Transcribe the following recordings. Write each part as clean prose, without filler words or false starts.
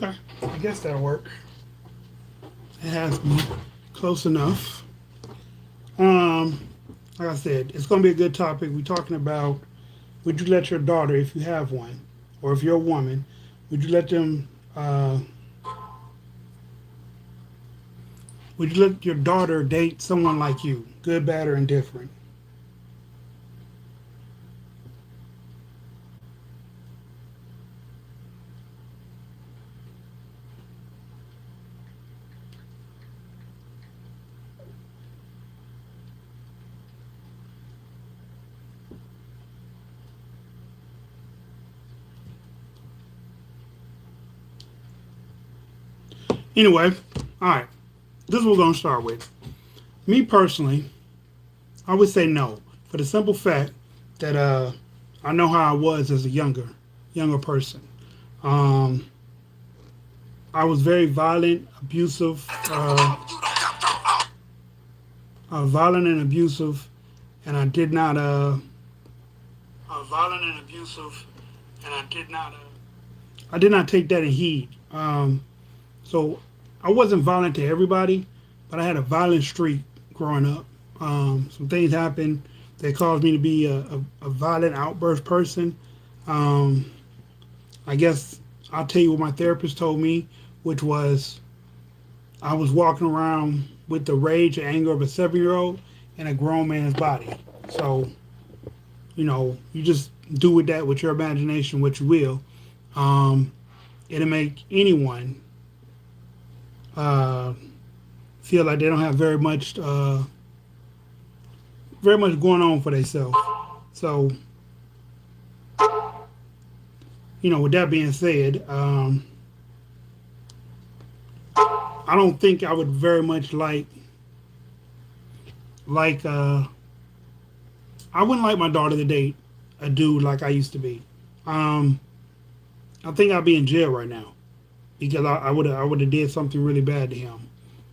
Okay. I guess that'll work. It has me close enough. Um, like I said, it's gonna be a good topic. We're talking about would you let your daughter, if you have one, or if you're a woman, would you let them would you let your daughter date someone like you? Good, bad, or indifferent? Anyway, all right. This is what we're gonna start with. Me personally, I would say no, for the simple fact that I know how I was as a younger person. Um, I was very violent, abusive, violent and abusive, and I did not violent and abusive, and I did not take that in heed. So I wasn't violent to everybody, but I had a violent streak growing up. Some things happened that caused me to be a violent outburst person. Um, I guess I'll tell you what my therapist told me, which was I was walking around with the rage and anger of a 7-year old in a grown man's body. So, you just do with that, with your imagination, what you will. Um, it'll make anyone uh, feel like they don't have very much going on for themselves. So, with that being said, I don't think I would very much like I wouldn't like my daughter to date a dude like I used to be. Um, I think I'd be in jail right now because I would have did something really bad to him.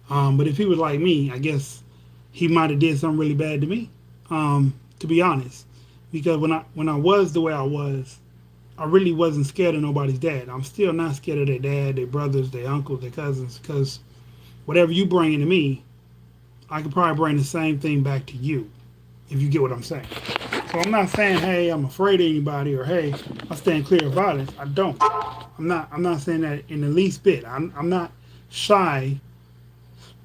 But if he was like me, I guess he might have did something really bad to me. To be honest, because when I was the way I was, I really wasn't scared of nobody's dad. I'm still not scared of their dad, their brothers, their uncles, their cousins, because whatever you bring into me, I could probably bring the same thing back to you, if you get what I'm saying. So I'm not saying, hey, I'm afraid of anybody or hey, I stand clear of violence. I don't. I'm not saying that in the least bit. I'm not shy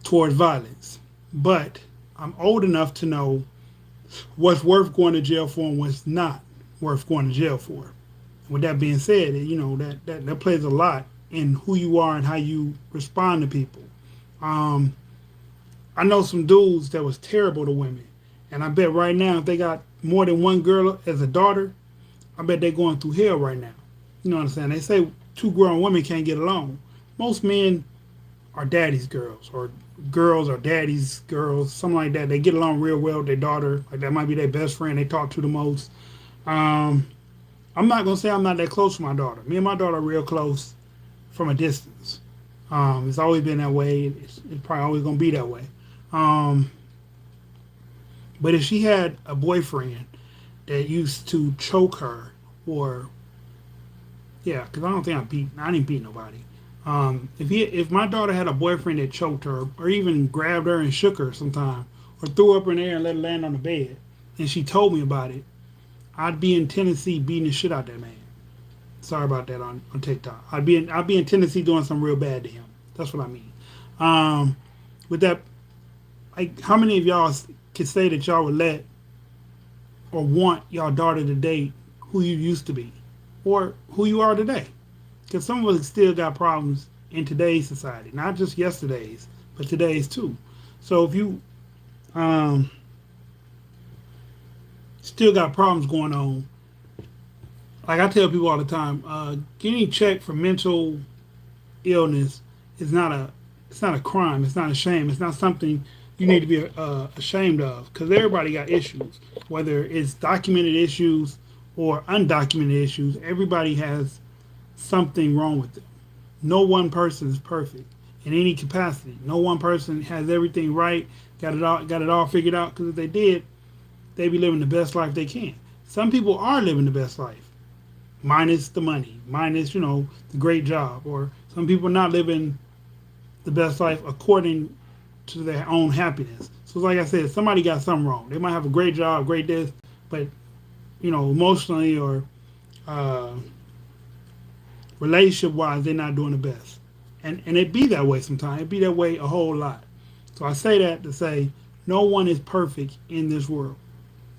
towards violence. But I'm old enough to know what's worth going to jail for and what's not worth going to jail for. With that being said, that plays a lot in who you are and how you respond to people. Um, I know some dudes that was terrible to women, and I bet right now if they got more than one girl as a daughter, I bet they're going through hell right now. You know what I'm saying? They say two grown women can't get along. Most men are daddy's girls, or girls are daddy's girls, something like that. They get along real well with their daughter. Like that might be their best friend. They talk to the most. Um, I'm not gonna say I'm not that close to my daughter. Me and my daughter are real close from a distance. It's always been that way. It's probably always gonna be that way. Um, but if she had a boyfriend that used to choke her, or yeah, because I didn't beat nobody. If my daughter had a boyfriend that choked her, or even grabbed her and shook her sometime, or threw her up in the air and let her land on the bed, and she told me about it, I'd be in Tennessee beating the shit out that man. Sorry about that on TikTok. I'd be in Tennessee doing something real bad to him. That's what I mean. Um, with that, like, how many of y'all could say that y'all would let or want y'all daughter to date who you used to be, or who you are today? Because some of us still got problems in today's society, not just yesterday's, but today's too. So if you um, still got problems going on, like I tell people all the time, getting checked for mental illness is not a crime. It's not a shame. It's not something you need to be ashamed of, because everybody got issues, whether it's documented issues or undocumented issues. Everybody has something wrong with them. No one person is perfect in any capacity. No one person has everything right, got it all figured out. Because if they did, they'd be living the best life they can. Some people are living the best life. minus the money, minus, the great job. Or some people not living the best life according to their own happiness. So like I said, somebody got something wrong. They might have a great job, great this, but emotionally or uh, relationship wise, they're not doing the best. And it be that way sometimes. It be that way a whole lot. So I say that to say no one is perfect in this world.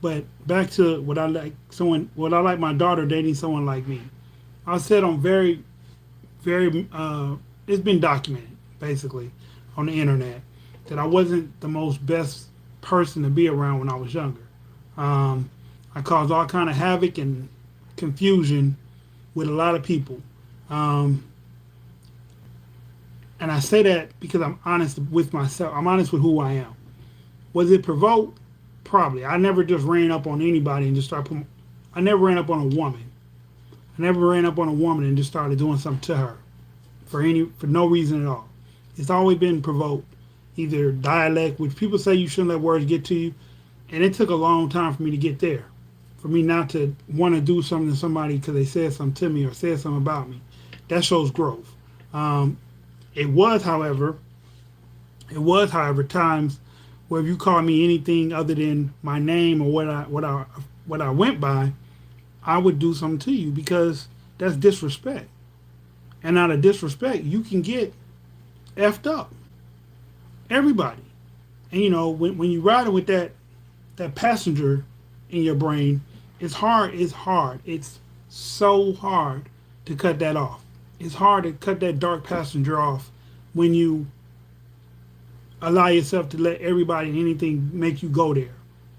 But back to what I like my daughter dating someone like me. I said on very, it's been documented basically on the internet that I wasn't the most best person to be around when I was younger. Um, I caused all kind of havoc and confusion with a lot of people. Um, and I say that because I'm honest with myself. I'm honest with who I am. Was it provoked? Probably. I never just ran up on anybody and just started putting, I never ran up on a woman. I never ran up on a woman and just started doing something to her for no reason at all. It's always been provoked. Either dialect, which people say you shouldn't let words get to you, and it took a long time for me to get there. For me not to want to do something to somebody because they said something to me or said something about me. That shows growth. Um, it was, however, times where if you call me anything other than my name or what I went by, I would do something to you because that's disrespect. And out of disrespect, you can get effed up. Everybody. And when you riding with that passenger in your brain, it's hard. It's hard. It's so hard to cut that off. It's hard to cut that dark passenger off when you allow yourself to let everybody and anything make you go there.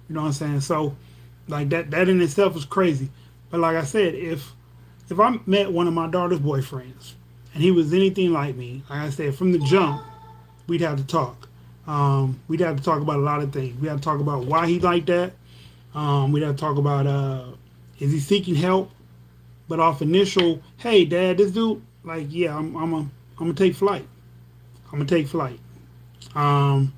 You know what I'm saying? So like that in itself is crazy. But like I said, if I met one of my daughter's boyfriends and he was anything like me, like I said, from the jump, we'd have to talk. We'd have to talk about a lot of things. We have to talk about why he like that. We'd have to talk about is he seeking help? But off initial, hey dad, this dude, like yeah, I'm gonna take flight. I'm gonna take flight. Um,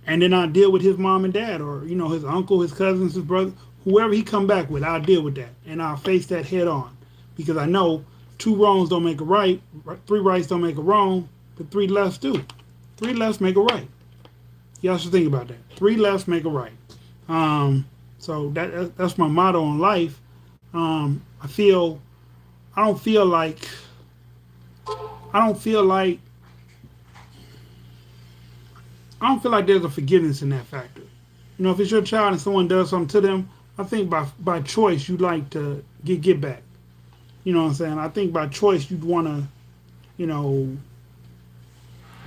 and then I deal with his mom and dad, or his uncle, his cousins, his brother, whoever he come back with. I'll deal with that, and I'll face that head on, because I know two wrongs don't make a right, three rights don't make a wrong, but three lefts do. Three lefts make a right. Y'all should think about that. Three lefts make a right. So that's my motto in life. I feel I don't feel like I don't feel like I don't feel like there's a forgiveness in that factor. If it's your child and someone does something to them, I think by choice you'd like to get back. You know what I'm saying? I think by choice you'd want to, you know,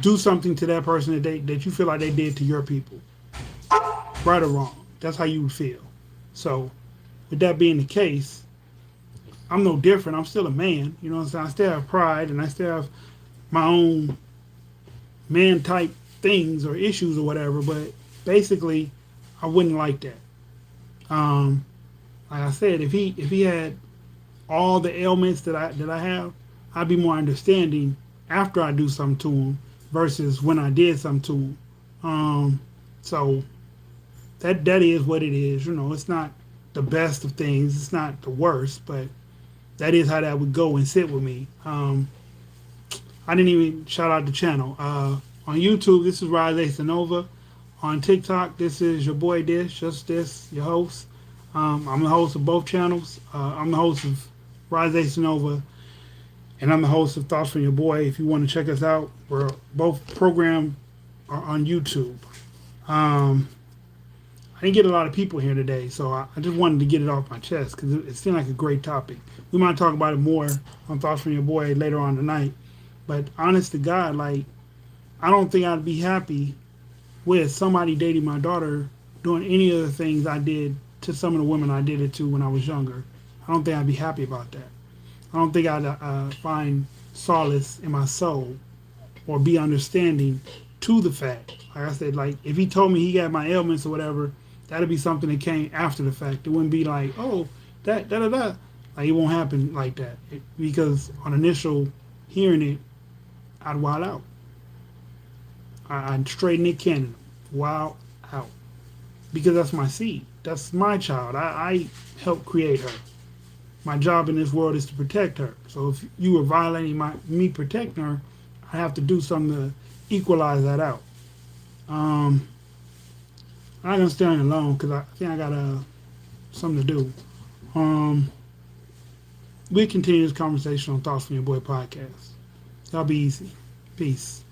do something to that person that you feel like they did to your people, right or wrong. That's how you would feel. So, with that being the case, I'm no different. I'm still a man. You know what I'm saying? I still have pride and I still have my own man type things or issues or whatever. But basically, I wouldn't like that. Um, like I said, if he had all the ailments that I have, I'd be more understanding after I do something to him versus when I did something to him. So that is what it is. It's not the best of things. It's not the worst, but that is how that would go and sit with me. I didn't even shout out the channel. On YouTube, this is Rise Ace Nova. On TikTok, this is your boy Dish, just this, your host. I'm the host of both channels. I'm the host of Rise Ace Nova, and I'm the host of Thoughts from Your Boy. If you want to check us out, we're both programmed on YouTube. I didn't get a lot of people here today, so I just wanted to get it off my chest because it seemed like a great topic. We might talk about it more on Thoughts from Your Boy later on tonight. But honest to God, like, I don't think I'd be happy with somebody dating my daughter doing any of the things I did to some of the women I did it to when I was younger. I don't think I'd be happy about that. I don't think I'd find solace in my soul or be understanding to the fact. Like I said, like, if he told me he got my ailments or whatever, that'd be something that came after the fact. It wouldn't be like, oh, that, da, da, da. Like, it won't happen like that. Because on initial hearing it, I'd wild out. I'd straight Nick Cannon, wild out. Because that's my seed. That's my child. I helped create her. my job in this world is to protect her. So if you were violating me protecting her, I have to do something to equalize that out. Um, I'm not gonna stay on it long because I think I got something to do. Um, we continue this conversation on Thoughts from Your Boy podcast. Y'all be easy. Peace.